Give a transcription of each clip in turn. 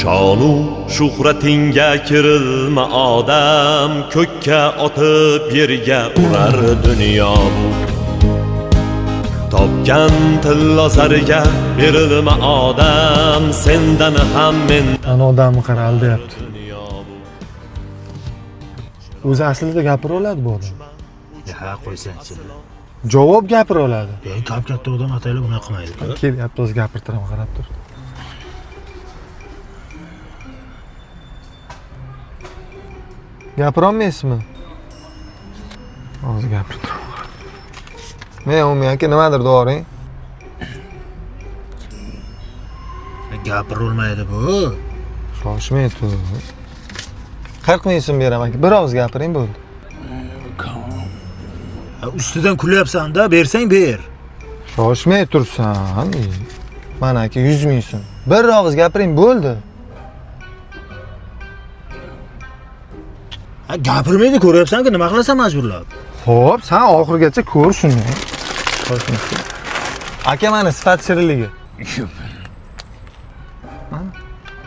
Shonu shuhratingga kirilma odam, ko'kka otib yerga urar dunyo bu. Topgan tilla zariga berilma odam, sendan ham mendan Ana odamni qara aldayapti. O'zi aslida gapira oladi bu odam. Ha, qo'ysan-chi. Javob gapira oladi. Katta odam ataylar bunaqa qilmaydi. Kelyapti, o'zi gapirtiraman, qarab tur. Gapira olmaysizmi? Hozir gapirtiraman. Men umuman aka nimadir doring. Gapira olmaydi bu. Shoshmay tur. 40 ming so'm beraman aka. Bir og'iz gapiring bo'ldi. Ustidan kulyapsan-da, bersang ber. Shoshmay tursan. Mana aka 100 ming so'm. Bir og'iz gapiring bo'ldi. Gapirmaydi, ko'ryapsan-ku, nima qilasan majburlab? Xo'p, sen oxirigacha ko'r shuni. Aka mana sifat shirinligi. Mana.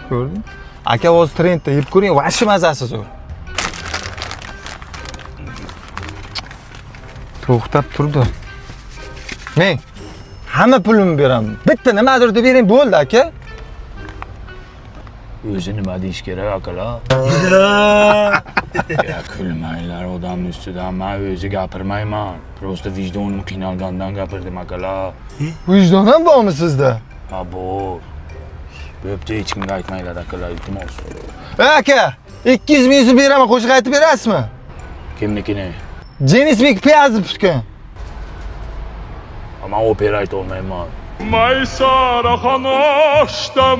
Ko'rding? Aka o'z trendda yeb ko'ring, vashi mazasi zo'r. To'xtab turdi. Men hamma pulimni beraman. Bitta nimadir deb bering bo'ldi aka. O'zi nima deyish kerak akalar? Ya kulmanglar odamning ustidan, men o'zi gapirmayman. Prosta vijdonim qiynalgandan gapirdim akalar. Vijdon ham bormi sizda? Ha bor. Bo'pti, hech kimga aytmanglar akalar, iltimos. Aka, 200 ming so'm beraman, qo'shiq aytib berasizmi? Kimnikini? Jenisbek piyazib tutgan. Men opera ayta olmayman. Maysara xanoshdan